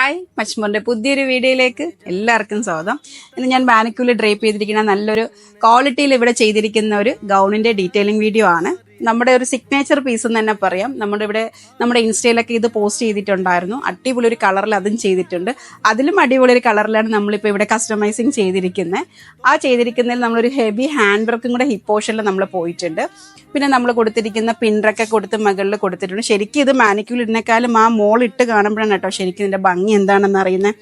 Hi മച്ച്മോന്റെ പുതിയൊരു വീഡിയോയിലേക്ക് എല്ലാവർക്കും സ്വാഗതം. ഇന്ന് ഞാൻ മാനിക്യൂരിൽ ഡ്രേപ്പ് ചെയ്തിരിക്കുന്ന നല്ലൊരു ക്വാളിറ്റിയിൽ ഇവിടെ ചെയ്തിരിക്കുന്ന ഒരു ഗൗണിന്റെ ഡീറ്റെയിലിംഗ് വീഡിയോ ആണ്. നമ്മുടെ ഒരു സിഗ്നേച്ചർ പീസ് എന്ന് തന്നെ പറയാം. നമ്മുടെ ഇൻസ്റ്റയിലൊക്കെ ഇത് പോസ്റ്റ് ചെയ്തിട്ടുണ്ടായിരുന്നു. അടിപൊളി ഒരു കളറിൽ അതും ചെയ്തിട്ടുണ്ട്. അതിലും അടിപൊളി ഒരു കളറിലാണ് നമ്മളിപ്പോൾ ഇവിടെ കസ്റ്റമൈസിങ് ചെയ്തിരിക്കുന്നത്. ആ ചെയ്തിരിക്കുന്നതിൽ നമ്മളൊരു ഹെവി ഹാൻഡ് വർക്കും കൂടെ ഹിപ്പ് പോർഷനിൽ നമ്മൾ പോയിട്ടുണ്ട്. പിന്നെ നമ്മൾ കൊടുത്തിരിക്കുന്ന പിൻറൊക്കെ കൊടുത്ത് മുകളിൽ കൊടുത്തിട്ടുണ്ട്. ശരിക്കും ഇത് മാനിക്യൂർ ഇടുന്നേക്കാളും ആ മോൾ ഇട്ട് കാണുമ്പോഴാണ് കേട്ടോ ശരിക്കും ഇതിന്റെ ഭംഗി എന്താണെന്ന് അറിയുന്നത്.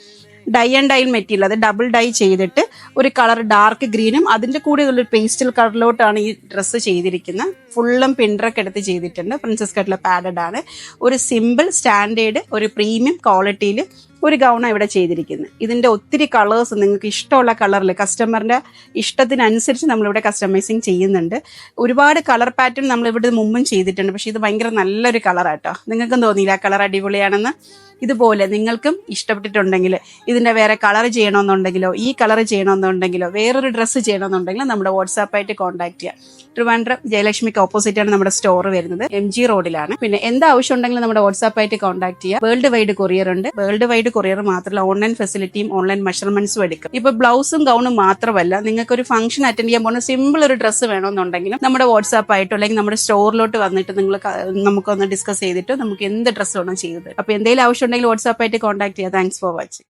ഡൈ ആൻഡ് ഡൈ മെറ്റീരിയൽ, അത് ഡബിൾ ഡൈ ചെയ്തിട്ട് ഒരു കളർ ഡാർക്ക് ഗ്രീനും അതിന്റെ കൂടെ ഒരു പേസ്റ്റൽ കളറിലോട്ടാണ് ഈ ഡ്രസ്സ് ചെയ്തിരിക്കുന്നത്. ഫുള്ളും പിൻറൊക്കെ എടുത്ത് ചെയ്തിട്ടുണ്ട്. പ്രിൻസസ് കട്ടിലെ പാഡഡ് ആണ്. ഒരു സിമ്പിൾ സ്റ്റാൻഡേർഡ് ഒരു പ്രീമിയം ക്വാളിറ്റിയിൽ ഒരു ഗൗണാണ് ഇവിടെ ചെയ്തിരിക്കുന്നത്. ഇതിന്റെ ഒത്തിരി കളേഴ്സ് നിങ്ങൾക്ക് ഇഷ്ടമുള്ള കളറിൽ കസ്റ്റമറിന്റെ ഇഷ്ടത്തിനനുസരിച്ച് നമ്മളിവിടെ കസ്റ്റമൈസിങ് ചെയ്യുന്നുണ്ട്. ഒരുപാട് കളർ പാറ്റേൺ നമ്മൾ ഇവിടെ മുമ്പും ചെയ്തിട്ടുണ്ട്. പക്ഷെ ഇത് ഭയങ്കര നല്ലൊരു കളറാട്ടോ. നിങ്ങൾക്കും തോന്നിയില്ല ആ കളർ അടിപൊളിയാണെന്ന്? ഇതുപോലെ നിങ്ങൾക്കും ഇഷ്ടപ്പെട്ടിട്ടുണ്ടെങ്കിൽ ഇതിന്റെ വേറെ കളർ ചെയ്യണമെന്നുണ്ടെങ്കിലോ ഈ കളർ ചെയ്യണമെന്നുണ്ടെങ്കിലോ വേറൊരു ഡ്രസ്സ് ചെയ്യണമെന്നുണ്ടെങ്കിലോ നമ്മുടെ വാട്സാപ്പായിട്ട് കോൺടാക്ട് ചെയ്യാം. ട്രിവാൻഡ്രം ജയലക്ഷ്മിക്ക് ഓപ്പോസിറ്റ് ആണ് നമ്മുടെ സ്റ്റോർ വരുന്നത്. MG റോഡിലാണ്. പിന്നെ എന്ത് ആവശ്യം ഉണ്ടെങ്കിലും നമ്മുടെ വാട്സാപ്പായിട്ട് കോൺടാക്ട് ചെയ്യാം. വേൾഡ് വൈഡ് കൊറിയർ ഉണ്ട്. വേൾഡ് വൈഡ് കൊറിയർ മാത്രമല്ല ഓൺലൈൻ ഫെസിലിറ്റിയും ഓൺലൈൻ മെഷർമെന്റ്സും എടുക്കും. ഇപ്പൊ ബ്ലൗസും ഗൗണും മാത്രമല്ല, നിങ്ങൾക്ക് ഒരു ഫംഗ്ഷൻ അറ്റൻഡ് ചെയ്യാൻ പോകുന്ന സിമ്പിൾ ഒരു ഡ്രസ്സ് വേണമെന്നുണ്ടെങ്കിലും നമ്മുടെ വാട്സാപ്പായിട്ടോ അല്ലെങ്കിൽ നമ്മുടെ സ്റ്റോറിലോട്ട് വന്നിട്ട് നമുക്കൊന്ന് ഡിസ്കസ് ചെയ്തിട്ട് നമുക്ക് എന്ത് ഡ്രസ്സ് വേണം ചെയ്തത്. അപ്പൊ എന്തെങ്കിലും ആവശ്യം ഉണ്ടെങ്കിൽ വാട്സാപ്പായിട്ട് കോൺടാക്ട് ചെയ്യാം. Thanks for watching.